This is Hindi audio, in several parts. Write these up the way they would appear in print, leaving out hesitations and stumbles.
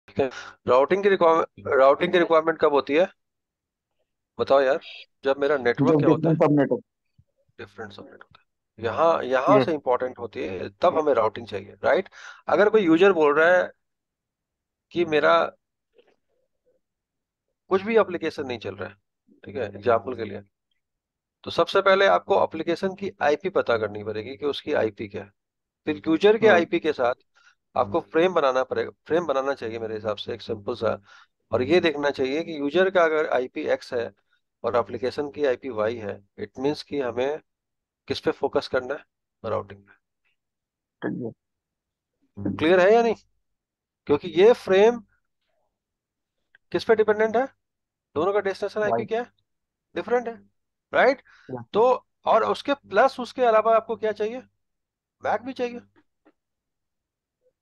ठीक है। राउटिंग की रिक्वायरमेंट कब होती है, बताओ यार? जब मेरा नेटवर्क जब क्या होता है, डिफरेंस सबनेट हो। डिफरेंट सबनेट होता है। यहाँ यहाँ यस। से इंपॉर्टेंट होती है, तब हमें राउटिंग चाहिए, राइट? अगर कोई यूजर बोल रहा है कि मेरा कुछ भी एप्लीकेशन नहीं चल रहा है, ठीक है, एग्जाम्पल के लिए, तो सबसे पहले आपको एप्लीकेशन की आईपी पता करनी पड़ेगी कि उसकी आईपी क्या है। फिर यूजर के हाँ। आईपी के साथ आपको फ्रेम बनाना पड़ेगा, फ्रेम बनाना चाहिए मेरे हिसाब से, एक सिंपल सा। और ये देखना चाहिए कि यूजर का अगर आईपी एक्स है और एप्लीकेशन की आईपी वाई है, इट मीन्स कि हमें किस पे फोकस करना है, राउटिंग ठीक है। पे। क्लियर है या नहीं? क्योंकि ये फ्रेम किस पे डिपेंडेंट है, दोनों का डेस्टिनेशन आईपी वाई। क्या है, डिफरेंट है, राइट? यस। तो और उसके प्लस उसके अलावा आपको क्या चाहिए, मैक भी चाहिए।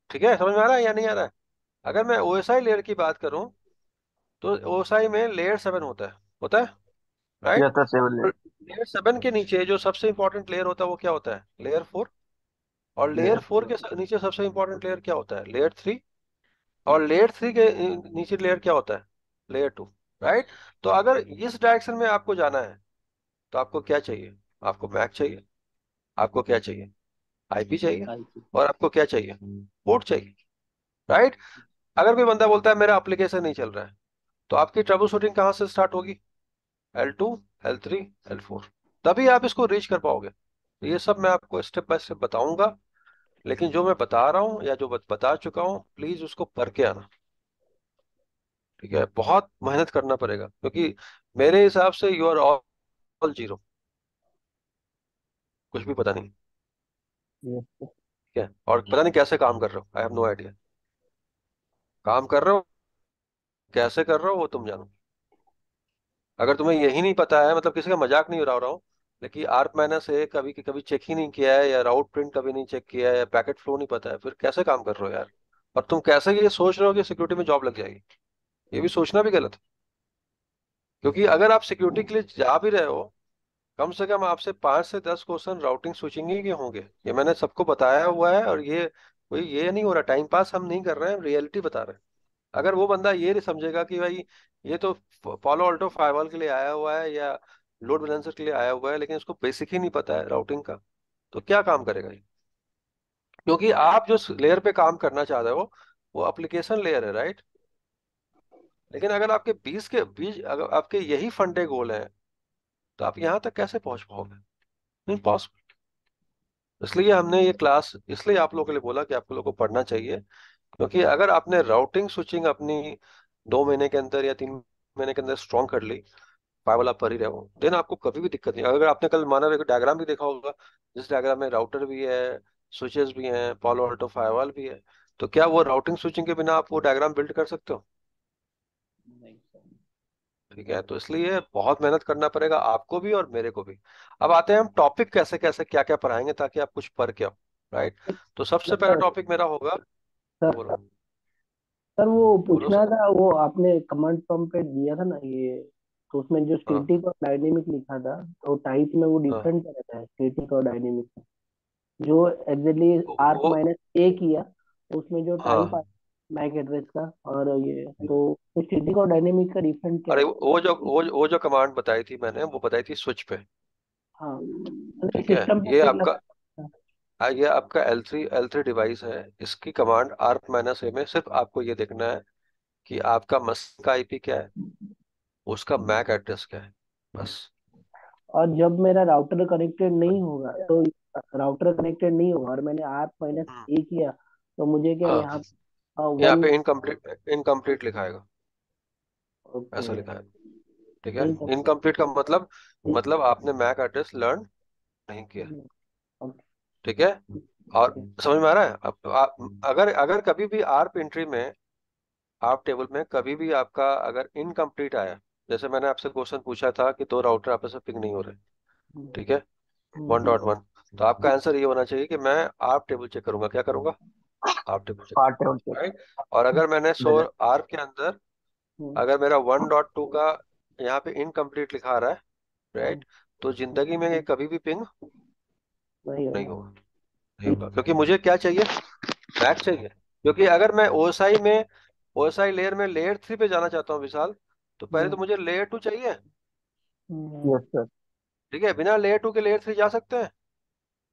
ठीक है, समझ में आ रहा है या नहीं आ रहा है? अगर मैं ओएसआई लेयर की बात करूं, तो ओएसआई में लेयर 7 होता है, right? Yes sir, seven layer. Layer 7 के नीचे जो सबसे इंपॉर्टेंट लेयर होता है वो क्या होता है, लेयर 4। और लेयर लेयर। 4 के नीचे सबसे इंपॉर्टेंट लेयर क्या होता है, लेयर 3। और लेयर 3 के नीचे लेयर क्या होता है, लेयर 2, राइट? तो अगर इस डायरेक्शन में आपको जाना है, तो आपको क्या चाहिए, आपको मैक चाहिए, आपको क्या चाहिए, आईपी चाहिए, और आपको क्या चाहिए, पोर्ट चाहिए, राइट? अगर कोई बंदा बोलता है मेरा एप्लीकेशन नहीं चल रहा है, तो आपकी ट्रबल शूटिंग कहाँ से स्टार्ट होगी, L2, L3, L4, तभी आप इसको रीच कर पाओगे। तो ये सब मैं आपको स्टेप बाय स्टेप बताऊंगा, लेकिन जो मैं बता रहा हूँ या जो बता चुका हूँ, प्लीज उसको पढ़ के आना। ठीक है, बहुत मेहनत करना पड़ेगा, क्योंकि मेरे हिसाब से यू आर ऑल जीरो, कुछ भी पता नहीं। यस। ठीक है, और पता नहीं कैसे काम कर रहे हो, आई हैव नो आइडिया। काम कर रहे हो, कैसे कर रहे हो वो तुम जानो। अगर तुम्हें यही नहीं पता है, मतलब किसी का मजाक नहीं उड़ा रहा हूँ, लेकिन ARP-A कभी कभी चेक ही नहीं किया है, या राउट प्रिंट कभी नहीं चेक किया है, या पैकेट फ्लो नहीं पता है, फिर कैसे काम कर रहे हो यार? और तुम कैसे ये सोच रहे हो कि सिक्योरिटी में जॉब लग जाएगी? ये भी सोचना भी गलत है। क्योंकि अगर आप सिक्योरिटी के लिए जा भी रहे हो, कम से कम आपसे 5 से 10 क्वेश्चन राउटिंग स्विचिंग ही के होंगे। ये मैंने सबको बताया हुआ है, और ये नहीं हो रहा, टाइम पास हम नहीं कर रहे हैं, रियलिटी बता रहे हैं। अगर वो बंदा ये नहीं समझेगा कि भाई ये तो पॉलो अल्टो फायरवॉल के लिए आया हुआ है, या लोड बैलेंसर के लिए आया हुआ है, लेकिन इसको बेसिक ही नहीं पता है राउटिंग का, तो क्या काम करेगा ये? क्योंकि आप जो लेयर पे काम करना चाह रहे हो, वो एप्लीकेशन लेयर है, राइट? लेकिन अगर आपके 20 के 20, अगर आपके यही फंडे गोल हैं, तो आप यहाँ तक कैसे पहुंच पाओगे? इम्पॉसिबल। इसलिए हमने ये क्लास इसलिए आप लोगों के लिए बोला कि आप लोगों को पढ़ना चाहिए। क्योंकि अगर आपने राउटिंग स्विचिंग अपनी 2 महीने के अंदर या 3 महीने के अंदर स्ट्रॉन्ग कर ली, फाइवल आप पर ही रहो, देन आपको कभी भी दिक्कत नहीं। अगर आपने कल मानव एक डायग्राम भी देखा होगा, जिस डायग्राम में राउटर भी है, स्विचेस भी हैं, पॉलो अल्टो फायरवॉल भी है, तो क्या वो राउटिंग स्विचिंग के बिना आप वो डायग्राम बिल्ड कर सकते हो? नहीं सर। ठीक है, तो इसलिए बहुत मेहनत करना पड़ेगा आपको भी और मेरे को भी। अब आते हैं हम टॉपिक कैसे कैसे क्या क्या पढ़ाएंगे, ताकि आप कुछ पढ़ के आओ, राइट? तो सबसे पहला सर टॉपिक मेरा होगा, सर बोलो सर वो बोलो पूछना सर। था, वो आपने कमांड प्रॉम्प्ट पे दिया था ना ये, तो उसमें जो हाँ स्टैटिक और डायनेमिक लिखा था, तो टाइप में वो हाँ। डिफरेंट रहता है स्टैटिक और डायनेमिक। जो एग्जैक्टली आर्क वो माइनस ए किया, तो उसमें जो टाइप हाँ, आया मैक एड्रेस का, और ये तो स्टैटिक और डायनेमिक का डिफरेंट क्या अरे है? वो जो कमांड बताई थी मैंने, वो बताई थी स्विच पे। हाँ, मतलब ठीक है, सिस्टम पे ये चेक आपका लगा। ये आपका L3 डिवाइस है। इसकी कमांड ARP-A में सिर्फ आपको ये देखना है कि आपका मशीन का आईपी क्या है, उसका मैक एड्रेस क्या है, बस। और जब मेरा राउटर कनेक्टेड नहीं होगा, तो राउटर कनेक्टेड नहीं होगा और मैंने आर्क माइनस हम्म, ए किया, तो मुझे क्या हाँ, यहाँ यहाँ वन? पे इनकम्प्लीट इनकम्प्लीट लिखाएगा, ओके। ऐसा लिखा है। ठीक है, इनकम। इनकम्प्लीट का मतलब आपने मैक एड्रेस लर्न नहीं किया। ओके। ठीक है, और समझ में आ रहा है? अब अगर अगर कभी भी आर्प एंट्री में, आप टेबल में कभी भी आपका अगर इनकम्प्लीट आया, जैसे मैंने आपसे क्वेश्चन पूछा था कि दो राउटर आपस में पिंग नहीं हो रहे, ठीक है, 1.1, तो आपका आंसर ये होना चाहिए कि मैं आर्प टेबल चेक करूंगा। क्या करूंगा, ARP table check part table करूंगा, चेक। राइट? और अगर मैंने सो आर्प के अंदर, अगर मेरा 1.2 का यहाँ पे इनकम्प्लीट लिखा रहा है, राइट, तो जिंदगी में ये कभी भी पिंग वही नहीं होगा। होगा, नहीं होगा। क्योंकि मुझे क्या चाहिए, मैक चाहिए। क्योंकि अगर मैं ओएसआई में ओएसआई लेयर में लेयर 3 पे जाना चाहता हूँ विशाल, तो पहले तो हम्म। मुझे लेयर 2 चाहिए। Yes sir. ठीक है, बिना लेयर 2 के लेयर 3 जा सकते हैं?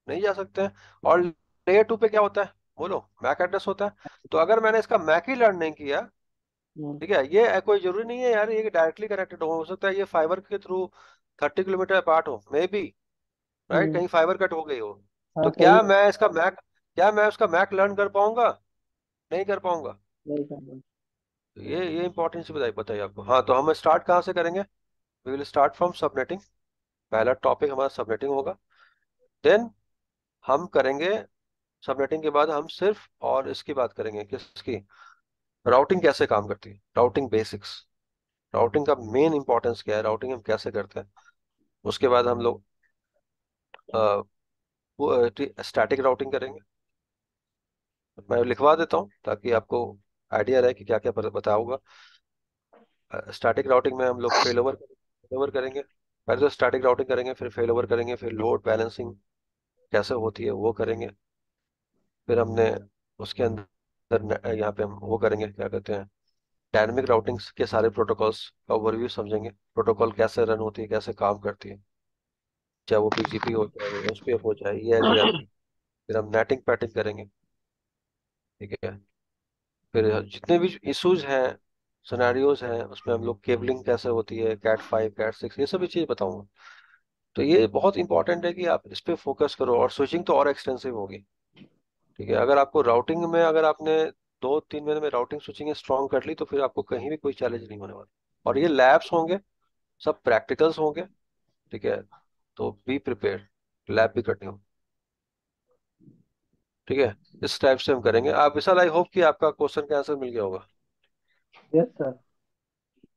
नहीं जा सकते हैं। और लेयर 2 पे क्या होता है, बोलो? मैक एड्रेस होता है। तो अगर मैंने इसका मैक ही लर्न नहीं किया, हम्म। ठीक है, ये कोई जरूरी नहीं है यार ये डायरेक्टली कनेक्टेड हो सकता है ये फाइबर के थ्रू 30 किलोमीटर अपार्ट हो, मे बी, राइट, हम्म। कहीं फाइबर कट हो गई हो। हाँ तो सही है। क्या मैं उसका मैक लर्न कर पाऊंगा? नहीं कर पाऊंगा। नहीं सर। तो ये इंपॉर्टेंस बताइए बताइए आपको। हाँ, तो हम स्टार्ट कहाँ से करेंगे? We will start from subnetting. पहला टॉपिक हमारा सबनेटिंग होगा। देन हम करेंगे, सबनेटिंग के बाद हम सिर्फ और इसकी बात करेंगे, किसकी? राउटिंग कैसे काम करती है, राउटिंग बेसिक्स। राउटिंग का मेन इंपॉर्टेंस क्या है, राउटिंग हम कैसे करते हैं। उसके बाद हम लोग स्टैटिक राउटिंग करेंगे। मैं लिखवा देता हूँ ताकि आपको आइडिया रहे कि क्या क्या पता होगा। स्टैटिक राउटिंग में हम लोग फेल ओवर करेंगे। पहले तो स्टैटिक राउटिंग करेंगे, फिर फेल ओवर करेंगे, फिर लोड बैलेंसिंग कैसे होती है वो करेंगे। फिर हमने उसके अंदर यहाँ पे हम वो करेंगे, क्या कहते हैं, डायनेमिक राउटिंग के सारे प्रोटोकॉल्स का ओवरव्यू समझेंगे। प्रोटोकॉल कैसे रन होती है, कैसे काम करती है, चाहे वो बीजीपी हो, चाहे वो एसपीएफ हो, चाहे ईआईपी। फिर हम नेटिंग पैटिंग करेंगे। ठीक है। फिर जितने भी इश्यूज हैं, सिनेरियोज हैं, उसमें हम लोग केबलिंग कैसे होती है, कैट 5 कैट 6, ये सभी चीज बताऊंगा। तो ये बहुत इंपॉर्टेंट है कि आप इस पे फोकस करो, और स्विचिंग तो और एक्सटेंसिव होगी। ठीक है, अगर आपको राउटिंग में, अगर आपने 2-3 महीने में राउटिंग स्विचिंग स्ट्रॉन्ग कर ली, तो फिर आपको कहीं भी कोई चैलेंज नहीं होने वाला। और ये लैब्स होंगे, सब प्रैक्टिकल्स होंगे। ठीक है, तो बी प्रिपेयर, लैब भी करनी हो। ठीक है, इस टाइप से हम करेंगे। आप विशाल, आई होप कि आपका क्वेश्चन का आंसर मिल गया होगा। Yes sir.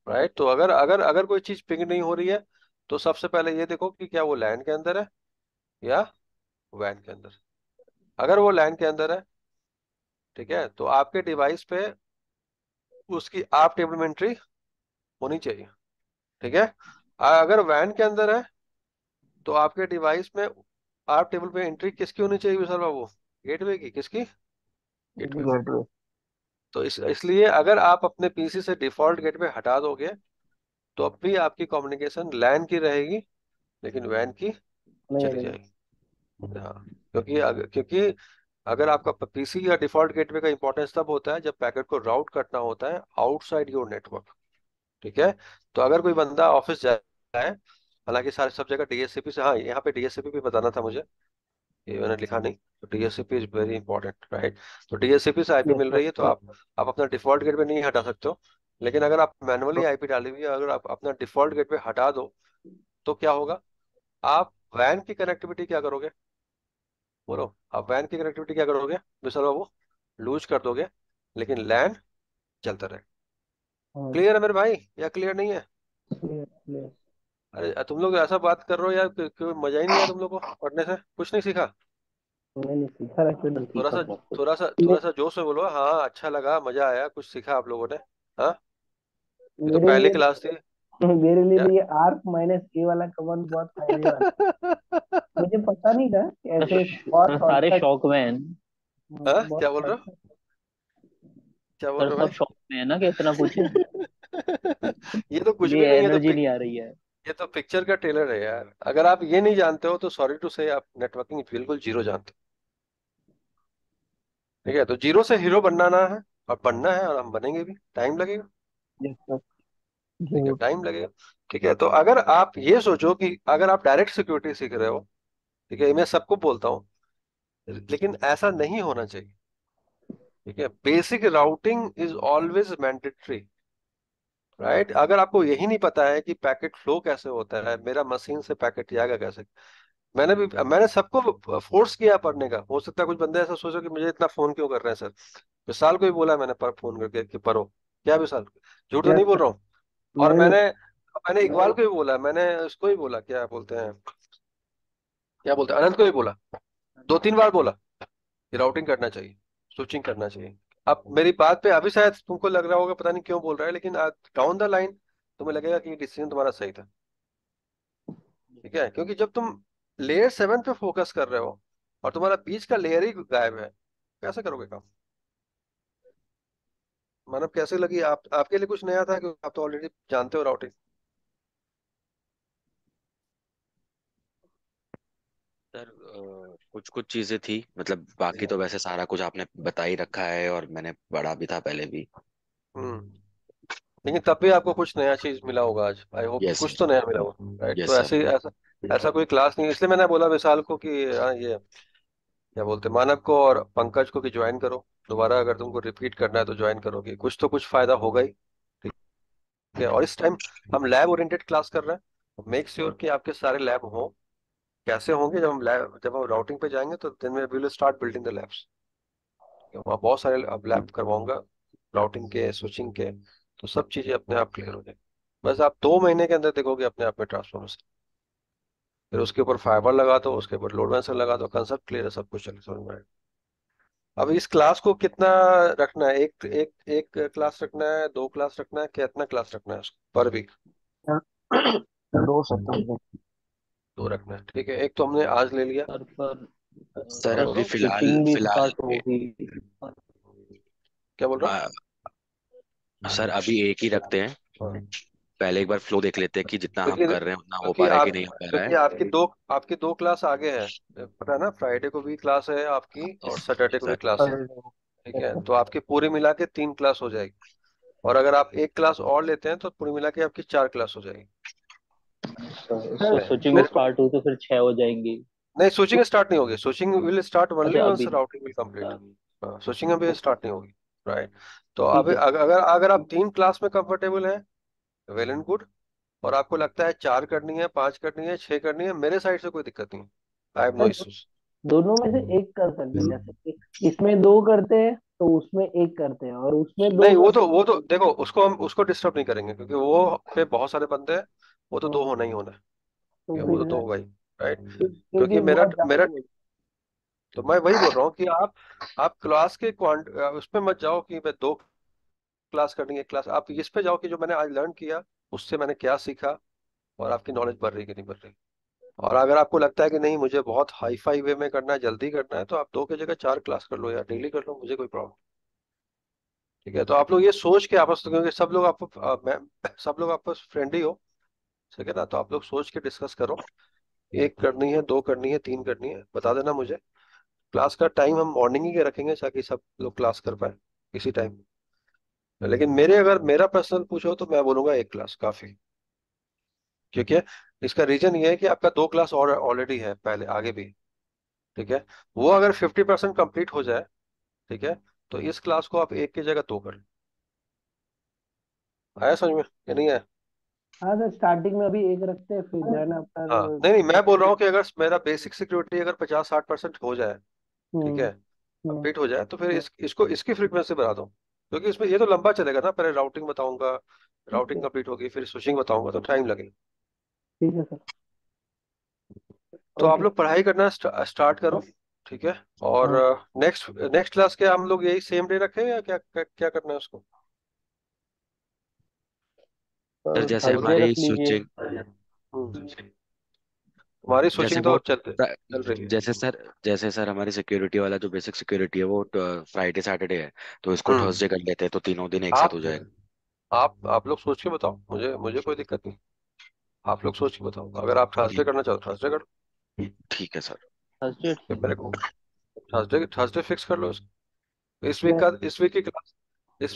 राइट, तो अगर अगर अगर कोई चीज पिंग नहीं हो रही है, तो सबसे पहले ये देखो कि क्या वो लैन के अंदर है या वैन के अंदर। अगर वो लैन के अंदर है, ठीक है, तो आपके डिवाइस पे उसकी आप टेबल में एंट्री होनी चाहिए। ठीक है। अगर वैन के अंदर है, तो आपके डिवाइस में आप टेबल पे एंट्री किसकी होनी चाहिए विशाल बाबू? गेटवे की, किसकी? गेटवे की। गेटवे। तो इसलिए अगर आप अपने पीसी से डिफॉल्ट गेटवे हटा दोगे, तो अब भी आपकी कम्युनिकेशन लैन की रहेगी, लेकिन वैन की नहीं चली नहीं। जाएगी। हाँ, क्योंकि अगर आपका पीसी या डिफॉल्ट गेटवे का इंपॉर्टेंस तब होता है जब पैकेट को राउट करना होता है आउटसाइड योर नेटवर्क। ठीक है। तो अगर कोई बंदा ऑफिस जाए, हालांकि सारे सब जगह डीएससीपी से, हाँ यहाँ पे डीएससीपी भी बताना था मुझे, ये मैंने लिखा नहीं। तो DSCP is very important, right. तो डीएससीपी से आईपी यस मिल सर। रही है, तो आप अपना डिफॉल्ट गेटवे नहीं हटा सकते हो। लेकिन अगर आप मैनुअली आईपी डाली हुई है, अगर आप अपना डिफॉल्ट गेटवे हटा दो, तो क्या होगा? आप वैन की कनेक्टिविटी क्या करोगे? बोलो, आप वैन की कनेक्टिविटी क्या करोगे विशाल बाबू? लूज कर दोगे, लेकिन लैन चलता रहे। हाँ। क्लियर है मेरे भाई, या क्लियर नहीं है? Clear clear. अरे तुम लोग ऐसा बात कर रहे हो यार, कोई मजा ही नहीं आया तुम लोग को पढ़ने से, कुछ नहीं सीखा? मैंने सीखा रहा, फिर नहीं थोड़ा सीखा सा बहुत कुछ। थोड़ा सा मे, थोड़ा सा जोश में बोलो, हाँ अच्छा लगा, मजा आया, कुछ सीखा आप लोगों ने? हाँ, ये तो मेरे पहली लिए क्लास थी। मेरे लिए क्या? तो ये आर्क माइनस ए वाला कमांड बहुत फायदे वाला। मुझे पता नहीं था कि ऐसे बहुत सर सारे शॉर्टकट। शौक में हैं। हाँ, बहुत क्या बोल रहे हो? शॉर्टकट। क्या बोल सर रहे हो सब शौक में है ना कि इतना कुछ है। भाई? ये तो कुछ इसलिए भी नहीं है, तो एनर्जी नहीं आ रही है। ये तो पिक्चर का ट्रेलर है यार। अगर आप ये नहीं जानते हो, तो सॉरी टू से, आप नेटवर्किंग बिल्कुल जीरो जानते हो। ठीक है, तो जीरो से हीरो बनना है, और बनना है, और हम बनेंगे भी, टाइम लगेगा। Yes sir. ठीक है, जरूर। टाइम लगेगा। ठीक है, तो अगर आप ये सोचो कि अगर आप डायरेक्ट सिक्योरिटी सीख रहे हो, ठीक है, मैं सबको बोलता हूँ, लेकिन ऐसा नहीं होना चाहिए। ठीक है, basic routing is always mandatory, right. अगर आपको यही नहीं पता है कि पैकेट फ्लो कैसे होता है, मेरा मशीन से पैकेट जाएगा कैसे, मैंने सबको फोर्स किया पढ़ने का। हो सकता है कुछ बंदे ऐसा सोचो कि मुझे इतना फोन क्यों कर रहे हैं सर। विशाल को ही बोला मैंने पर फोन करके कि पढ़ो। क्या विशाल, झूठ तो यस नहीं बोल सर। रहा हूँ? और नहीं नहीं। मैंने मैंने इकबाल को ही बोला, मैंने उसको ही बोला, क्या बोलते हैं, क्या बोलते हैं, अनंत को ही बोला, 2-3 बार बोला कि राउटिंग करना चाहिए, स्विचिंग करना चाहिए। अब मेरी बात पे अभी शायद तुमको लग रहा होगा पता नहीं क्यों बोल रहा है, लेकिन डाउन द लाइन तुम्हें लगेगा कि ये डिसीजन तुम्हारा सही था। ठीक है, क्योंकि जब तुम लेयर 7 पे फोकस कर रहे हो, और तुम्हारा बीच का लेयर ही गायब है, कैसे करोगे काम? मानव कैसे लगी? आप आपके लिए कुछ नया था कि आप तो ऑलरेडी जानते हो राउटिंग? सर कुछ कुछ चीजें थी, मतलब बाकी तो वैसे सारा कुछ आपने बता ही रखा है और मैंने पढ़ा भी था पहले भी। हम्म। लेकिन तब भी आपको कुछ नया चीज मिला होगा आज, आई होप कि यस कुछ सर। तो नया मिला होगा, राइट? यस तो सर। ऐसे ऐसा ऐसा कोई क्लास नहीं, इसलिए मैंने बोला विशाल को कि ये क्या बोलते, मानव को और पंकज को कि ज्वाइन करो दोबारा, अगर तुमको रिपीट करना है तो ज्वाइन करोगे, कुछ तो कुछ फायदा होगा ही। ठीक है, और इस टाइम हम लैब ओरिएंटेड क्लास कर रहे हैं, मेक श्योर कि आपके सारे लैब हो। कैसे होंगे? जब हम राउटिंग पे जाएंगे तो दिन में we will start building the labs. वहाँ बहुत सारे अब लैब करवाऊंगा, राउटिंग के, स्विचिंग के, तो सब चीजें अपने आप क्लियर हो जाएगी। बस आप 2 महीने के अंदर देखोगे अपने आप में ट्रांसफॉर्मेशन। फिर उसके ऊपर फाइबर लगा दो, उसके ऊपर लोड बैलेंसर लगा दो, कंसेप्ट क्लियर है, सब कुछ चल समझ में आएगा। अब इस क्लास को कितना रखना है? एक एक एक क्लास रखना है, 2 क्लास रखना है, कितना क्लास रखना है उसको पर वीक? दो सकता हूँ। 2 रखना है, ठीक है। एक तो हमने आज ले लिया। पर सर क्या अभी बोल फिलहाल स्विचिंग भी फिलहाल स्टार्ट होगी। क्या बोल रहा आ, सर अभी एक ही रखते हैं। हूँ? हाँ। पहले एक बार फ्लो देख लेते हैं कि जितना हम क्योंकि कर रहे हैं उतना हो क्योंकि पा रहा है कि आप नहीं हो पा रहा क्योंकि है। आपकी दो क्लास आगे है, पता है ना? फ्राइडे को भी क्लास है आपकी और सैटरडे को भी सर। क्लास है। ठीक है, तो आपकी पूरी मिला के 3 क्लास हो जाएगी। और अगर आप एक क्लास और लेते हैं तो पूरी मिला के आपकी 4 क्लास हो जाएगी। तो सर स्विचिंग दो स्टार्ट हुई तो फिर 6 हो जाएंगी। नहीं, स्विचिंग स्टार्ट नहीं होगी, स्विचिंग विल स्टार्ट ओनली अच्छा वंस अभी नहीं। Routing will complete. हाँ, स्विचिंग अभी स्टार्ट नहीं होगी, राइट? तो अब ठीक है। अगर अगर आप 3 क्लास में कंफर्टेबल हैं, वेल एंड गुड। और आपको लगता है 4 करनी है, 5 करनी है, 6 करनी है, मेरे साइड से कोई दिक्कत नहीं है। I have no sir issues. दोनों में से एक कर सकते हैं, जैसे कि इसमें दो करते हैं तो उसमें एक करते हैं, और उसमें दो नहीं, करते वो तो देखो, उसको हम उसको डिस्टर्ब नहीं करेंगे क्योंकि वो पे बहुत सारे बंदे हैं। वो तो हैं। 2 होना ही होना तो है, वो तो फिर 2 होगा ही, राइट? क्योंकि क्योंकि मेरा बहुत ज्यादा मेरा ही तो मैं वही बोल रहा हूँ कि आप क्लास के उसमें मत जाओ कि मैं 2 क्लास करनी है, क्लास आप इस पे जाओ कि जो मैंने आज लर्न किया उससे मैंने क्या सीखा, और आपकी नॉलेज बढ़ रही है कि नहीं बढ़ रही। और अगर आपको लगता है कि नहीं मुझे बहुत हाई फाई वे में करना है, जल्दी करना है, तो आप 2 की जगह 4 क्लास कर लो या डेली कर लो, मुझे कोई प्रॉब्लम। ठीक है, तो आप लोग ये सोच के आपस में, क्योंकि सब लोग आपस फ्रेंडली हो, ठीक है ना? तो आप लोग सोच के डिस्कस करो, एक करनी है, 2 करनी है, 3 करनी है, बता देना मुझे। क्लास का टाइम हम मॉर्निंग ही के रखेंगे ताकि सब लोग क्लास कर पाए इसी टाइम। लेकिन अगर मेरा पर्सनल पूछो तो मैं बोलूंगा 1 क्लास काफी। क्योंकि इसका रीजन ये है कि आपका 2 क्लास और ऑलरेडी है पहले आगे भी। ठीक है, वो अगर 50% कंप्लीट हो जाए, ठीक है, तो इस क्लास को आप एक की जगह 2 कर लो। आया समझ में या नहीं आया? हाँ सर, स्टार्टिंग में अभी एक रखते हैं, फिर देन हाँ, आफ्टर। नहीं नहीं, मैं बोल रहा हूँ कि अगर मेरा बेसिक सिक्योरिटी अगर 50-60% हो जाए, ठीक हम्म। है, हम्म। कंप्लीट हो जाए, तो फिर इसको इसकी फ्रीक्वेंसी बढ़ा दो। क्योंकि इसमें ये तो लंबा चलेगा ना, पहले राउटिंग बताऊंगा, ठीक राउटिंग है। कंप्लीट होगी, फिर स्विचिंग बताऊंगा, तो टाइम लगेगा। ठीक है सर। तो आप ओके। लोग पढ़ाई करना स्टार्ट करो, ठीक है। और हाँ नेक्स्ट नेक्स्ट क्लास के हम लोग यही सेम डे रखें या क्या क्या क्या करना है उसको? सर सर, जैसे थर्सडे हमारी रख लीजिए। स्विचिंग, तुम्हारी जैसे स्विचिंग वो तो चल रही है। जैसे सर, जैसे सर हमारी सिक्योरिटी वाला जो बेसिक सिक्योरिटी है वो फ्राइडे सैटरडे है, तो इसको हम्म। थर्सडे कर लेते हैं तो तीनों दिन एक साथ आप हो जाएगा। आप लोग सोच के बताओ, मुझे मुझे कोई दिक्कत नहीं। आप लोग सोच के बताओ, अगर आप थर्सडे करना चाहो थर्सडे करो। ठीक है सर। थर्सडे फिर ठीक मेरे है। को थर्सडे थर्सडे फिक्स कर लो इसको। मैं इस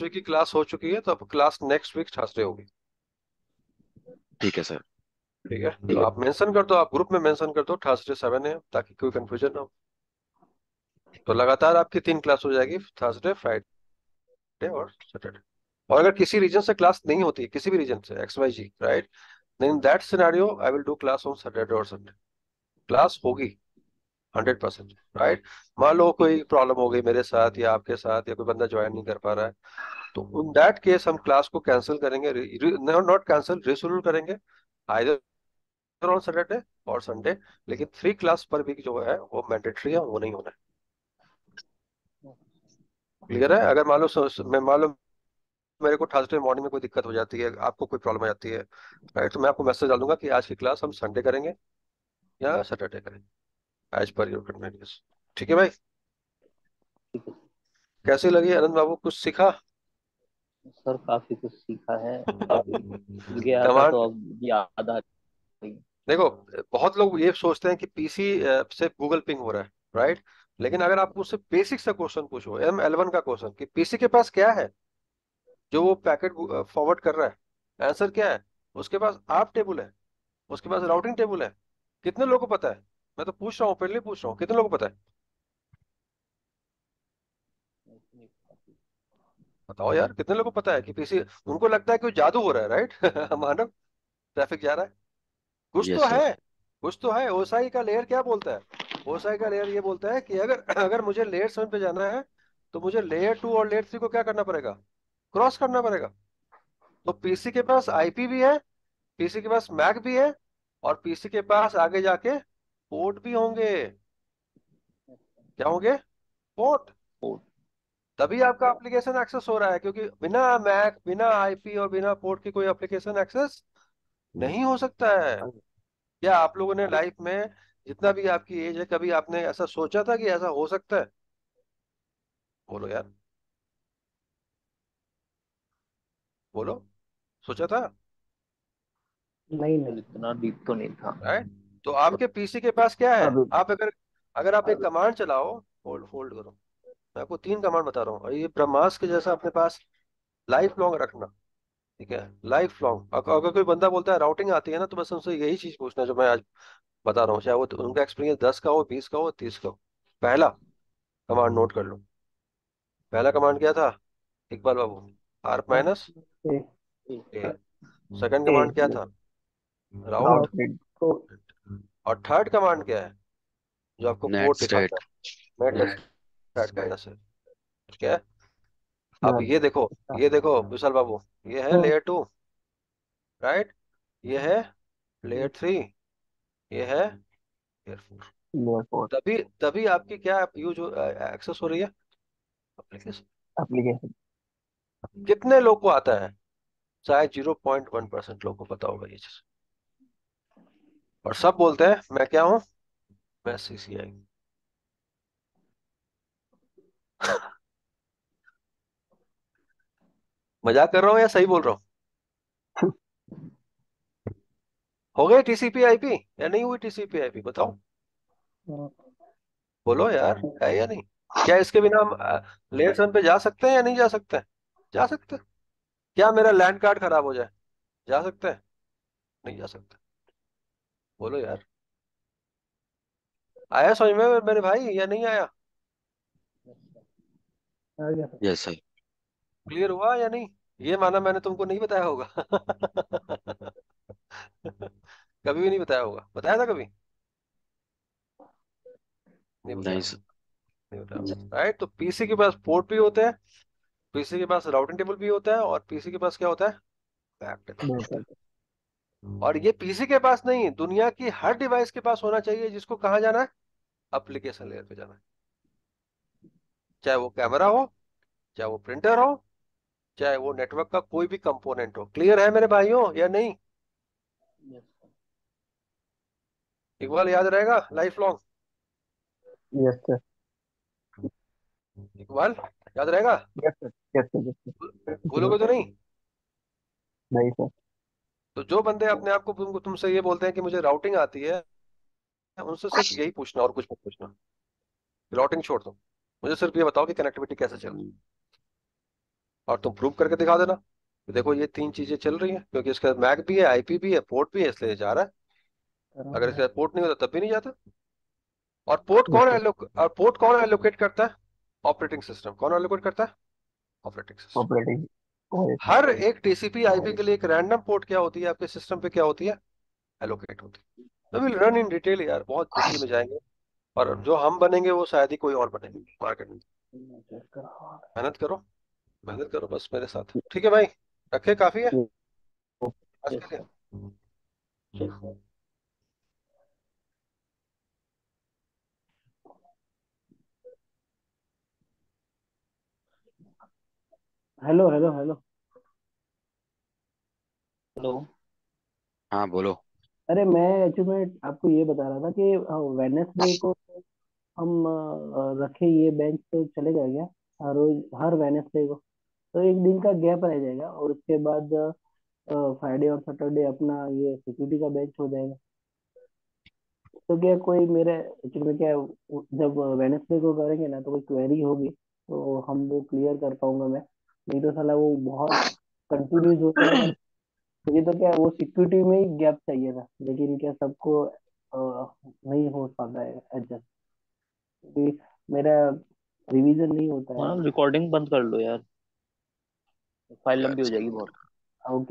वीक की क्लास हो चुकी है, तो अब क्लास नेक्स्ट वीक थर्सडे होगी। ठीक है सर। ठीक है, तो आप मेंशन कर दो, आप ग्रुप में मेंशन कर दो थर्सडे 7 AM, ताकि कोई कंफ्यूजन ना हो। तो लगातार आपकी 3 क्लास हो जाएगी, थर्सडे, फ्राइडे और सैटरडे। और अगर किसी रीजन से क्लास नहीं होती, किसी भी रीजन से XYZ, right, in that scenario I will do class on Saturday और संडे। क्लास होगी 100%, राइट? मान लो कोई प्रॉब्लम हो गई मेरे साथ या आपके साथ, या कोई बंदा ज्वाइन नहीं कर पा रहा है, तो इन दैट केस हम क्लास को कैंसिल करेंगे, नॉट कैंसिल, रिशेड्यूल करेंगे, आइदर ऑन सैटरडे और संडे। लेकिन 3 क्लास पर वीक जो है वो मैंडेटरी है, वो नहीं होना है। क्लियर है? अगर मान लो मेरे को थर्सडे मॉर्निंग में कोई दिक्कत हो जाती है, आपको कोई प्रॉब्लम हो जाती है, राइट, तो मैं आपको मैसेज डाल दूंगा कि आज की क्लास हम संडे करेंगे या सैटरडे करेंगे, एज पर योर कन्वीनियंस। ठीक है भाई? कैसी लगी आनंद बाबू, कुछ सीखा? सर काफी कुछ सीखा है, भूल गया था कमांड। तो अब याद आ गई। देखो, बहुत लोग ये सोचते हैं कि पीसी से गूगल पिंग हो रहा है, राइट? लेकिन अगर आप उससे बेसिक सा क्वेश्चन पूछो, M11 का क्वेश्चन, कि पीसी के पास क्या है जो वो पैकेट फॉरवर्ड कर रहा है, आंसर क्या है? उसके पास आप टेबल है, उसके पास राउटिंग टेबल है। कितने लोगों को पता है? मैं तो पूछ रहा हूँ, पहले पूछ रहा हूँ, कितने लोगों को पता है? बताओ यार, कितने लोगों को पता है कि पीसी, उनको लगता है कि वो जादू हो रहा है, राइट? मानव, ट्रैफिक जा रहा है। कुछ यस तो सर। है, कुछ तो है। ओसाई का लेयर क्या बोलता है? ओसाई का लेयर ये बोलता है कि अगर अगर मुझे लेयर 7 पे जाना है, तो मुझे लेयर 2 और लेयर 3 को क्या करना पड़ेगा? क्रॉस करना पड़ेगा। तो पीसी के पास आईपी भी है, पीसी के पास मैक भी है, और पीसी के पास आगे जाके पोर्ट भी होंगे। क्या होंगे? पोर्ट। तभी आपका एप्लीकेशन एक्सेस हो रहा है, क्योंकि बिना मैक, बिना आईपी और बिना पोर्ट के कोई एप्लीकेशन एक्सेस नहीं हो सकता है। क्या आप लोगों ने लाइफ में, जितना भी आपकी एज है, कभी आपने ऐसा सोचा था कि ऐसा हो सकता है? बोलो यार, बोलो। सोचा था? नहीं सर नहीं। इतना डीप तो नहीं था। राइट? तो आपके पीसी के पास क्या है? अभी आप अगर अगर आप एक कमांड चलाओ, होल्ड होल्ड करो, मैं आपको 3 कमांड बता रहा हूँ, और ये ब्रह्मास्त्र के जैसा अपने पास लाइफ लॉन्ग रखना। ठीक है? Life long. अगर कोई बंदा बोलता है राउटिंग आती है ना, तो बस उनसे यही चीज पूछना जो मैं आज बता रहा हूँ, चाहे वो उनका एक्सपीरियंस 10 का हो, 20 का हो, 30 का हो। पहला कमांड नोट कर लो। पहला कमांड क्या था, Iqbal babu? R minus A A. Second command क्या ए था? राउट। राउट को और थर्ड कमांड क्या है जो आपको नेट पोर्ट दिखाता स्टेट। है? नेट स्टार्ट करना से। ठीक है? अब बस। ये देखो विशाल बाबू, ये है लेयर 2, राइट? ये है लेयर 3, ये है लेयर 4। एयरपोर्ट तभी तभी आपकी क्या यूज एक्सेस हो रही है, एप्लीकेशन। एप्लीकेशन। कितने लोग को आता है? शायद 0.1% लोग को पता होगा ये चीज। और सब बोलते हैं मैं क्या हूँ, मैं CCI। मजाक कर रहा हूँ या सही बोल रहा हूँ? हो गई TCP/IP या नहीं हुई TCP/IP, बताओ। बोलो यार, है या नहीं? क्या इसके बिना हम लेयर 7 पे जा सकते हैं या नहीं जा सकते हैं? जा सकते हैं। क्या मेरा लैंड कार्ड खराब हो जाए, जा सकते हैं? नहीं जा सकते। बोलो यार, आया समझ में मेरे भाई या नहीं आया? आ गया यस सर। क्लियर हुआ या नहीं? ये माना मैंने तुमको नहीं बताया होगा। कभी भी नहीं बताया होगा, बताया था कभी? नहीं बताया नहीं होगा। सर। नहीं बताया होगा, राइट? तो पीसी के पास पोर्ट भी होते हैं, पीसी के पास राउटिंग टेबल भी होता है, और पीसी के पास क्या होता है? बैकटेबल होता बिल्कुल। है। और ये पीसी के पास नहीं, दुनिया की हर डिवाइस के पास होना चाहिए, जिसको कहाँ जाना है? एप्लीकेशन लेयर पे जाना है। चाहे वो कैमरा हो, चाहे वो प्रिंटर हो, चाहे वो नेटवर्क का कोई भी कंपोनेंट हो। क्लियर है मेरे भाइयों या नहीं? Yes sir. इकबाल, याद रहेगा life long? Yes sir. Iqbal, याद रहेगा? Yes sir. Yes sir. Yes sir जरूर। भूलोगे तो नहीं? नहीं सर। तो जो बंदे अपने आप को तुमसे ये बोलते हैं कि मुझे राउटिंग आती है, उनसे सिर्फ यही पूछना और कुछ मत पूछना। राउटिंग छोड़ दो, मुझे सिर्फ ये बताओ कि कनेक्टिविटी कैसे चल रही है, और तुम प्रूव करके दिखा देना कि देखो ये 3 चीजें चल रही हैं, क्योंकि इसका मैक भी है, आईपी भी है, पोर्ट भी है, इसलिए जा रहा है। अगर इसका पोर्ट नहीं होता तब भी नहीं जाता। और यस सर। पोर्ट कौन एलोकेट करता है? Operating system. कौन एलोकेट करता है? Operating system. ऑपरेटिंग। हर एक TCP/IP के लिए एक रैंडम पोर्ट क्या होती है आपके सिस्टम पे, क्या होती है? एलोकेट होती है। We will run in detail यार, बहुत डिटेल में जाएंगे। और जो हम बनेंगे वो शायद ही कोई और बनेंगे मार्केट में। मेहनत करो, मेहनत करो बस मेरे साथ, ठीक है भाई? रखे, काफी है आज यस के सर। लिए। Hello hello hello. हेलो। हाँ बोलो। अरे मैं एक्चुअली में आपको ये बता रहा था कि वेडनेसडे को हम रखे ये बेंच पे चले गए क्या, हर रोज हर वेडनेसडे को? तो एक दिन का गैप रह जाएगा, और उसके बाद फ्राइडे और सैटरडे अपना ये सिक्योरिटी का बेंच हो जाएगा। तो क्या कोई मेरे एक्चुअली में क्या है, जब वेनेसडे को करेंगे ना तो कोई क्वेरी होगी तो हम वो क्लियर कर पाऊंगा मैं, नहीं तो साला वो बहुत कंटिन्यूस होता रहेगा। मुझे तो क्या है, वो सिक्योरिटी में ही गैप चाहिए था, लेकिन क्या सबको नहीं हो पाता है एडजस्ट, क्योंकि मेरा रिवीजन नहीं होता है। हाँ, रिकॉर्डिंग बंद कर लो यार, फाइल लंबी हो अच्छा। जाएगी बहुत। अब